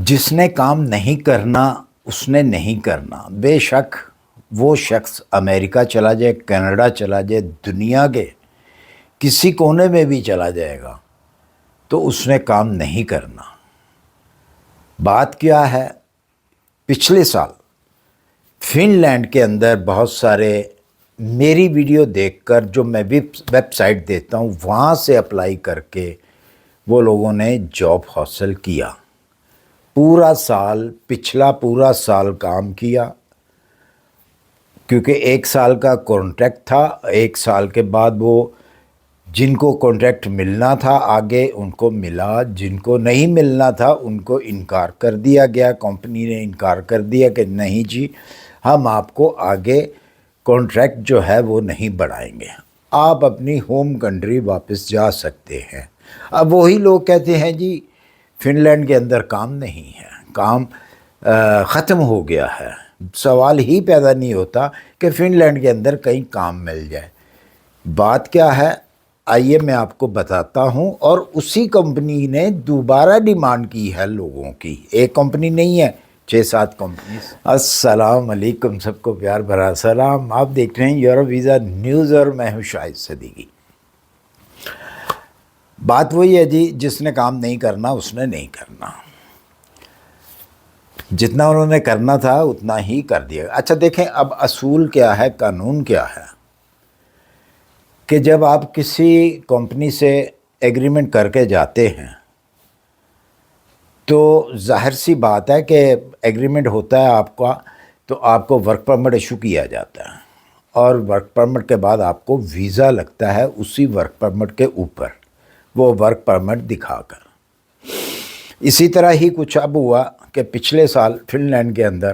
جس نے کام نہیں کرنا اس نے نہیں کرنا. بے شک وہ شخص امریکہ چلا جائے، کینیڈا چلا جائے، دنیا کے کسی کونے میں بھی چلا جائے گا تو اس نے کام نہیں کرنا. بات کیا ہے؟ پچھلے سال فن لینڈ کے اندر بہت سارے میری ویڈیو دیکھ کر جو میں ویب سائٹ دیتا ہوں وہاں سے اپلائی کر کے وہ لوگوں نے جاب حاصل کیا. پورا سال، پچھلا پورا سال کام کیا، کیونکہ 1 سال کا کانٹریکٹ تھا. 1 سال کے بعد وہ جن کو کانٹریکٹ ملنا تھا آگے ان کو ملا، جن کو نہیں ملنا تھا ان کو انکار کر دیا گیا. کمپنی نے انکار کر دیا کہ نہیں جی، ہم آپ کو آگے کانٹریکٹ جو ہے وہ نہیں بڑھائیں گے، آپ اپنی ہوم کنٹری واپس جا سکتے ہیں. اب وہی لوگ کہتے ہیں جی فن لینڈ کے اندر کام نہیں ہے، کام ختم ہو گیا ہے. سوال ہی پیدا نہیں ہوتا کہ فن لینڈ کے اندر کہیں کام مل جائے. بات کیا ہے آئیے میں آپ کو بتاتا ہوں. اور اسی کمپنی نے دوبارہ ڈیمانڈ کی ہے لوگوں کی، ایک کمپنی نہیں ہے، 6-7 کمپنی. السلام علیکم، سب کو پیار بھرا سلام. آپ دیکھ رہے ہیں یورپ ویزا نیوز اور میں ہوں شاہد صدیقی. بات وہی ہے جی، جس نے کام نہیں کرنا اس نے نہیں کرنا. جتنا انہوں نے کرنا تھا اتنا ہی کر دیا. اچھا دیکھیں اب اصول کیا ہے، قانون کیا ہے کہ جب آپ کسی کمپنی سے ایگریمنٹ کر کے جاتے ہیں تو ظاہر سی بات ہے کہ ایگریمنٹ ہوتا ہے آپ کا تو آپ کو ورک پرمٹ ایشو کیا جاتا ہے، اور ورک پرمٹ کے بعد آپ کو ویزا لگتا ہے اسی ورک پرمٹ کے اوپر، وہ ورک پرمٹ دکھا کر. اسی طرح ہی کچھ اب ہوا کہ پچھلے سال فن لینڈ کے اندر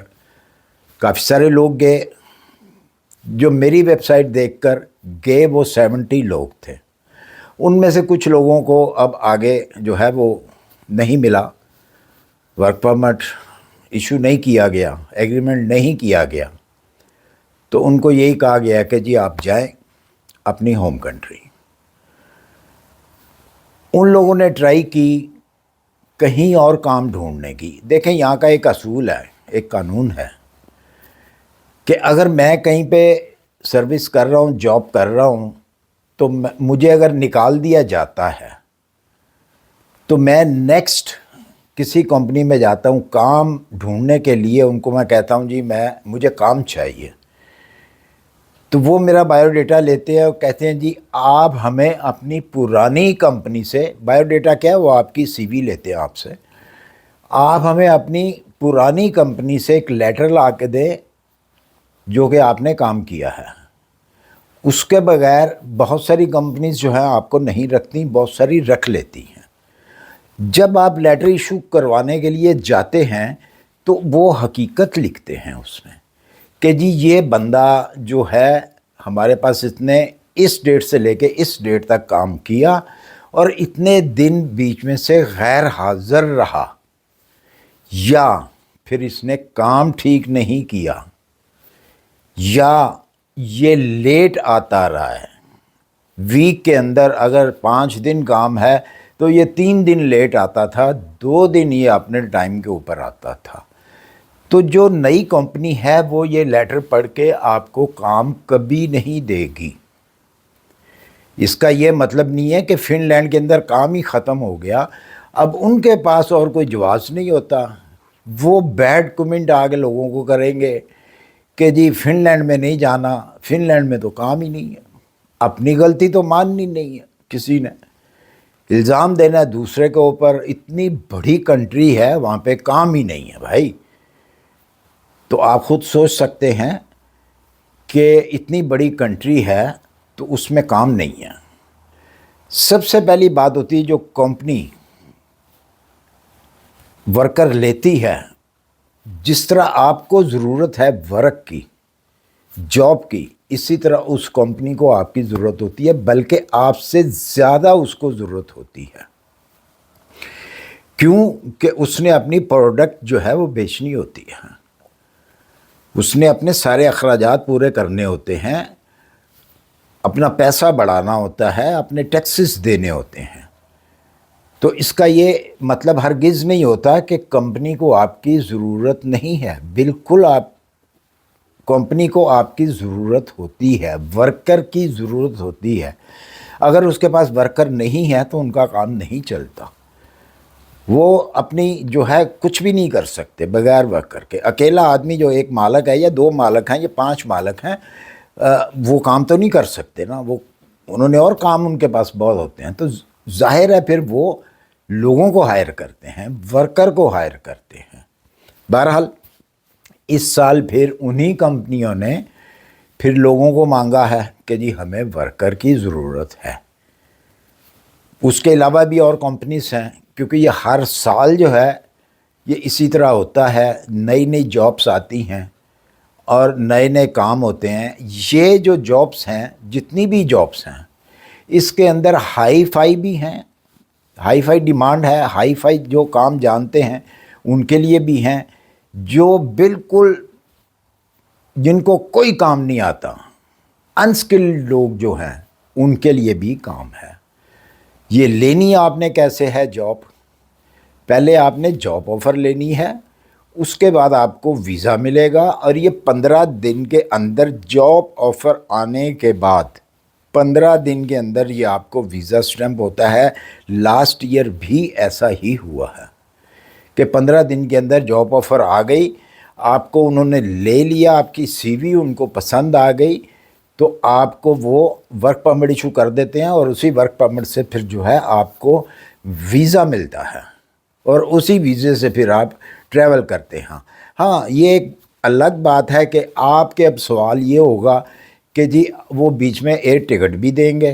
کافی سارے لوگ گئے، جو میری ویب سائٹ دیکھ کر گئے وہ 70 لوگ تھے. ان میں سے کچھ لوگوں کو اب آگے جو ہے وہ نہیں ملا، ورک پرمٹ ایشو نہیں کیا گیا، ایگریمنٹ نہیں کیا گیا، تو ان کو یہی کہا گیا کہ جی آپ جائیں اپنی ہوم کنٹری. ان لوگوں نے ٹرائی کی کہیں اور کام ڈھونڈنے کی. دیکھیں یہاں کا ایک اصول ہے، ایک قانون ہے کہ اگر میں کہیں پہ سروس کر رہا ہوں، جاب کر رہا ہوں، تو مجھے اگر نکال دیا جاتا ہے تو میں نیکسٹ کسی کمپنی میں جاتا ہوں کام ڈھونڈنے کے لیے. ان کو میں کہتا ہوں جی مجھے کام چاہیے، تو وہ میرا بایو ڈیٹا لیتے ہیں اور کہتے ہیں جی آپ ہمیں اپنی پرانی کمپنی سے، بایو ڈیٹا کیا ہے وہ آپ کی سی وی لیتے ہیں آپ سے، آپ ہمیں اپنی پرانی کمپنی سے ایک لیٹر لا کے دیں جو کہ آپ نے کام کیا ہے. اس کے بغیر بہت ساری کمپنیز جو ہیں آپ کو نہیں رکھتی، بہت ساری رکھ لیتی ہیں. جب آپ لیٹر ایشو کروانے کے لیے جاتے ہیں تو وہ حقیقت لکھتے ہیں اس میں کہ جی یہ بندہ جو ہے ہمارے پاس اتنے اس ڈیٹ سے لے کے اس ڈیٹ تک کام کیا اور اتنے دن بیچ میں سے غیر حاضر رہا، یا پھر اس نے کام ٹھیک نہیں کیا، یا یہ لیٹ آتا رہا ہے. ویک کے اندر اگر 5 دن کام ہے تو یہ 3 دن لیٹ آتا تھا، 2 دن یہ اپنے ٹائم کے اوپر آتا تھا. تو جو نئی کمپنی ہے وہ یہ لیٹر پڑھ کے آپ کو کام کبھی نہیں دے گی. اس کا یہ مطلب نہیں ہے کہ فن لینڈ کے اندر کام ہی ختم ہو گیا، اب ان کے پاس اور کوئی جواز نہیں ہوتا. وہ بیڈ کمنٹ آگے لوگوں کو کریں گے کہ جی فن لینڈ میں نہیں جانا، فن لینڈ میں تو کام ہی نہیں ہے. اپنی غلطی تو ماننی نہیں ہے کسی نے، الزام دینا دوسرے کے اوپر. اتنی بڑی کنٹری ہے وہاں پہ کام ہی نہیں ہے بھائی. تو آپ خود سوچ سکتے ہیں کہ اتنی بڑی کنٹری ہے تو اس میں کام نہیں ہے. سب سے پہلی بات ہوتی ہے جو کمپنی ورکر لیتی ہے، جس طرح آپ کو ضرورت ہے ورک کی، جاب کی، اسی طرح اس کمپنی کو آپ کی ضرورت ہوتی ہے، بلکہ آپ سے زیادہ اس کو ضرورت ہوتی ہے. کیوں کہ اس نے اپنی پروڈکٹ جو ہے وہ بیچنی ہوتی ہے، اس نے اپنے سارے اخراجات پورے کرنے ہوتے ہیں، اپنا پیسہ بڑھانا ہوتا ہے، اپنے ٹیکسز دینے ہوتے ہیں. تو اس کا یہ مطلب ہرگز نہیں ہوتا کہ کمپنی کو آپ کی ضرورت نہیں ہے، بالکل کمپنی کو آپ کی ضرورت ہوتی ہے، ورکر کی ضرورت ہوتی ہے۔ اگر اس کے پاس ورکر نہیں ہے تو ان کا کام نہیں چلتا، وہ اپنی جو ہے کچھ بھی نہیں کر سکتے بغیر ورکر کے۔ اکیلا آدمی جو ایک مالک ہے یا 2 مالک ہیں یا 5 مالک ہیں، وہ کام تو نہیں کر سکتے نا، انہوں نے اور کام ان کے پاس بہت ہوتے ہیں، تو ظاہر ہے پھر وہ لوگوں کو ہائر کرتے ہیں، ورکر کو ہائر کرتے ہیں۔ بہرحال اس سال پھر انہی کمپنیوں نے پھر لوگوں کو مانگا ہے کہ جی ہمیں ورکر کی ضرورت ہے۔ اس کے علاوہ بھی اور کمپنیز ہیں، کیونکہ یہ ہر سال جو ہے یہ اسی طرح ہوتا ہے، نئی نئی جابس آتی ہیں اور نئے نئے کام ہوتے ہیں۔ یہ جو جابس ہیں، جتنی بھی جابس ہیں، اس کے اندر ہائی فائی بھی ہیں، ہائی فائی ڈیمانڈ ہے، ہائی فائی جو کام جانتے ہیں ان کے لیے بھی ہیں، جو بالکل جن کو کوئی کام نہیں آتا، انسکلڈ لوگ جو ہیں ان کے لیے بھی کام ہے۔ یہ لینی آپ نے کیسے ہے جاب؟ پہلے آپ نے جاب آفر لینی ہے، اس کے بعد آپ کو ویزا ملے گا، اور یہ 15 دن کے اندر جاب آفر آنے کے بعد 15 دن کے اندر یہ آپ کو ویزا سٹیمپ ہوتا ہے۔ لاسٹ ایئر بھی ایسا ہی ہوا ہے کہ 15 دن کے اندر جاب آفر آ گئی، آپ کو انہوں نے لے لیا، آپ کی سی وی ان کو پسند آ گئی، تو آپ کو وہ ورک پرمٹ ایشو کر دیتے ہیں، اور اسی ورک پرمٹ سے پھر جو ہے آپ کو ویزا ملتا ہے، اور اسی ویزے سے پھر آپ ٹریول کرتے ہیں۔ ہاں، یہ ایک الگ بات ہے کہ آپ کے اب سوال یہ ہوگا کہ جی وہ بیچ میں ایئر ٹکٹ بھی دیں گے۔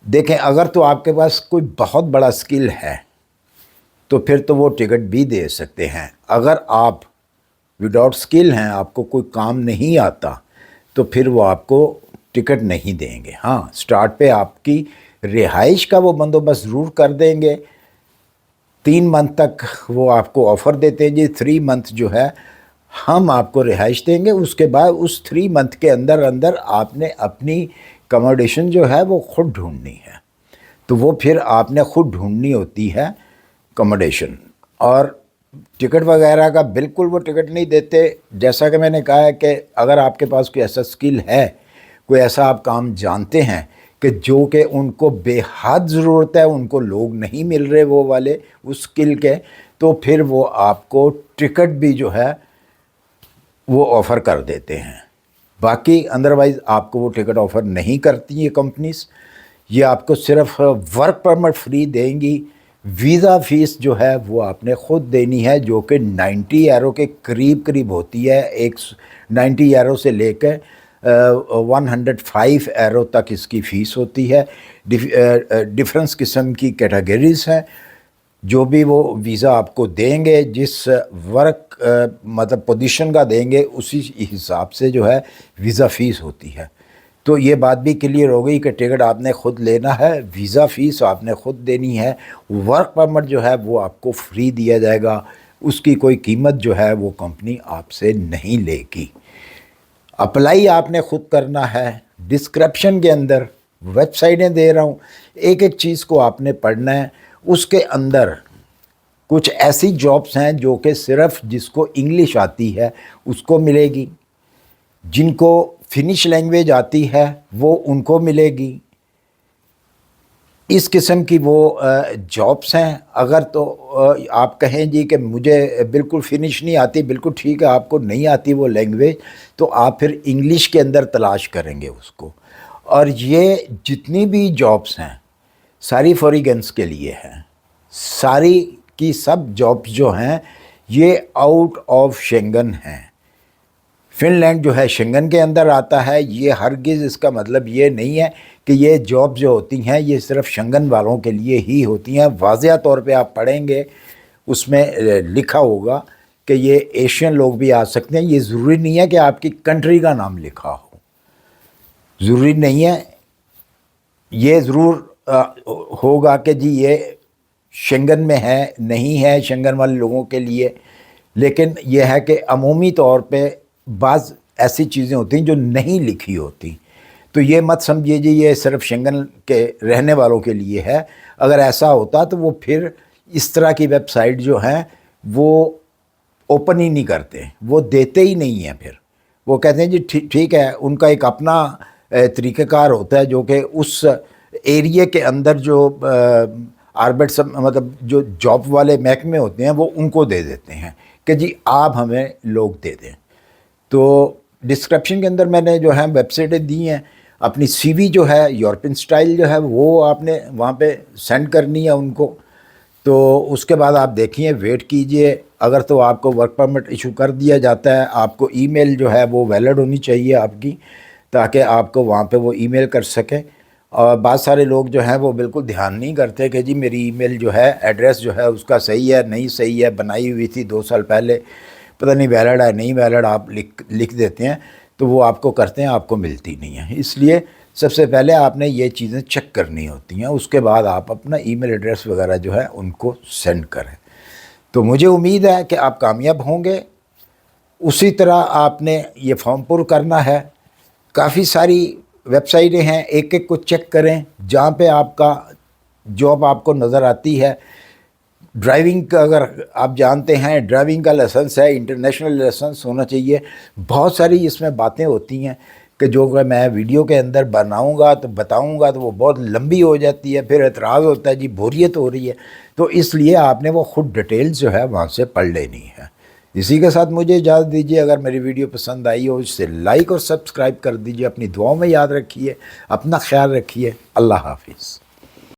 دیکھیں، اگر تو آپ کے پاس کوئی بہت بڑا سکل ہے تو پھر تو وہ ٹکٹ بھی دے سکتے ہیں۔ اگر آپ وداؤٹ سکل ہیں، آپ کو کوئی کام نہیں آتا، تو پھر وہ آپ کو ٹکٹ نہیں دیں گے۔ ہاں، سٹارٹ پہ آپ کی رہائش کا وہ بندوبست ضرور کر دیں گے۔ 3 منتھ تک وہ آپ کو آفر دیتے ہیں، جی 3 منتھ جو ہے ہم آپ کو رہائش دیں گے، اس کے بعد اس 3 منتھ کے اندر آپ نے اپنی کموڈیشن جو ہے وہ خود ڈھونڈنی ہے، تو وہ پھر آپ نے خود ڈھونڈنی ہوتی ہے کموڈیشن۔ اور ٹکٹ وغیرہ کا بالکل وہ ٹکٹ نہیں دیتے۔ جیسا کہ میں نے کہا ہے کہ اگر آپ کے پاس کوئی ایسا سکل ہے، کوئی ایسا آپ کام جانتے ہیں کہ جو کہ ان کو بے حد ضرورت ہے، ان کو لوگ نہیں مل رہے وہ والے اس سکل کے، تو پھر وہ آپ کو ٹکٹ بھی جو ہے وہ آفر کر دیتے ہیں۔ باقی ادروائز آپ کو وہ ٹکٹ آفر نہیں کرتی یہ کمپنیز، یہ آپ کو صرف ورک پرمٹ فری دیں گی۔ ویزا فیس جو ہے وہ آپ نے خود دینی ہے، جو کہ 90 یورو کے قریب ہوتی ہے۔ 90 یورو سے لے کے 105 یورو تک اس کی فیس ہوتی ہے۔ ڈفرنس قسم کی کیٹیگریز ہیں، جو بھی وہ ویزا آپ کو دیں گے، جس ورک مطلب پوزیشن کا دیں گے، اسی حساب سے جو ہے ویزا فیس ہوتی ہے۔ تو یہ بات بھی کلیئر ہو گئی کہ ٹکٹ آپ نے خود لینا ہے، ویزا فیس آپ نے خود دینی ہے، ورک پرمٹ جو ہے وہ آپ کو فری دیا جائے گا، اس کی کوئی قیمت جو ہے وہ کمپنی آپ سے نہیں لے گی۔ اپلائی آپ نے خود کرنا ہے۔ ڈسکرپشن کے اندر ویب سائٹیں دے رہا ہوں، ایک ایک چیز کو آپ نے پڑھنا ہے۔ اس کے اندر کچھ ایسی جابس ہیں جو کہ صرف جس کو انگلش آتی ہے اس کو ملے گی، جن کو فنش لینگویج آتی ہے وہ ان کو ملے گی۔ اس قسم کی وہ جابس ہیں۔ اگر تو آپ کہیں جی کہ مجھے بالکل فنش نہیں آتی، بالکل ٹھیک ہے، آپ کو نہیں آتی وہ لینگویج، تو آپ پھر انگلش کے اندر تلاش کریں گے اس کو۔ اور یہ جتنی بھی جابس ہیں ساری فوریگنس کے لیے ہیں، ساری کی سب جابس جو ہیں یہ آؤٹ آف شنگن ہیں۔ فن لینڈ جو ہے شنگن کے اندر آتا ہے۔ یہ ہرگز اس کا مطلب یہ نہیں ہے کہ یہ جاب جو ہوتی ہیں یہ صرف شنگن والوں کے لیے ہی ہوتی ہیں۔ واضح طور پہ آپ پڑھیں گے، اس میں لکھا ہوگا کہ یہ ایشین لوگ بھی آ سکتے ہیں۔ یہ ضروری نہیں ہے کہ آپ کی کنٹری کا نام لکھا ہو، ضروری نہیں ہے۔ یہ ضرور ہوگا کہ جی یہ شنگن میں ہے، نہیں ہے شنگن والے لوگوں کے لیے، لیکن یہ ہے کہ عمومی طور پہ بعض ایسی چیزیں ہوتی ہیں جو نہیں لکھی ہوتی، تو یہ مت سمجھیے جی یہ صرف شنگن کے رہنے والوں کے لیے ہے. اگر ایسا ہوتا تو وہ پھر اس طرح کی ویب سائٹ جو ہیں وہ اوپن ہی نہیں کرتے, وہ دیتے ہی نہیں ہیں. پھر وہ کہتے ہیں جی ٹھیک ہے, ان کا ایک اپنا طریقہ کار ہوتا ہے جو کہ اس ایریے کے اندر جو آربٹ مطلب جو جاب والے محکمے ہوتے ہیں وہ ان کو دے دیتے ہیں کہ جی آپ ہمیں لوگ دے دیں. تو ڈسکرپشن کے اندر میں نے جو ہے ویب سائٹیں دی ہیں. اپنی سی وی جو ہے یورپین سٹائل جو ہے وہ آپ نے وہاں پہ سینڈ کرنی ہے ان کو. تو اس کے بعد آپ دیکھیے, ویٹ کیجئے, اگر تو آپ کو ورک پرمٹ ایشو کر دیا جاتا ہے, آپ کو ای میل جو ہے وہ ویلڈ ہونی چاہیے آپ کی, تاکہ آپ کو وہاں پہ وہ ای میل کر سکیں. اور بعض سارے لوگ جو ہیں وہ بالکل دھیان نہیں کرتے کہ جی میری ای میل جو ہے ایڈریس جو ہے اس کا صحیح ہے نہیں صحیح ہے, بنائی ہوئی تھی 2 سال پہلے, پتہ نہیں ویلڈ ہے نہیں ویلڈ, آپ لکھ دیتے ہیں تو وہ آپ کو کرتے ہیں, آپ کو ملتی نہیں ہے. اس لیے سب سے پہلے آپ نے یہ چیزیں چیک کرنی ہوتی ہیں, اس کے بعد آپ اپنا ای میل ایڈریس وغیرہ جو ہے ان کو سینڈ کریں. تو مجھے امید ہے کہ آپ کامیاب ہوں گے. اسی طرح آپ نے یہ فارم پر کرنا ہے. کافی ساری ویب سائٹیں ہیں, ایک ایک کو چیک کریں جہاں پہ آپ کا جاب آپ کو نظر آتی ہے. ڈرائیونگ کا اگر آپ جانتے ہیں, ڈرائیونگ کا لائسنس ہے, انٹرنیشنل لائسنس ہونا چاہیے. بہت ساری اس میں باتیں ہوتی ہیں کہ جو کہ میں ویڈیو کے اندر بناؤں گا تو بتاؤں گا تو وہ بہت لمبی ہو جاتی ہے, پھر اعتراض ہوتا ہے جی بوریت ہو رہی ہے. تو اس لیے آپ نے وہ خود ڈیٹیلز جو ہے وہاں سے پڑھ لینی ہے. اسی کے ساتھ مجھے اجازت دیجیے. اگر میری ویڈیو پسند آئی ہو اس سے لائک اور سبسکرائب کر دیجیے. اپنی دعاؤں میں یاد رکھیے, اپنا خیال رکھیے. اللہ حافظ.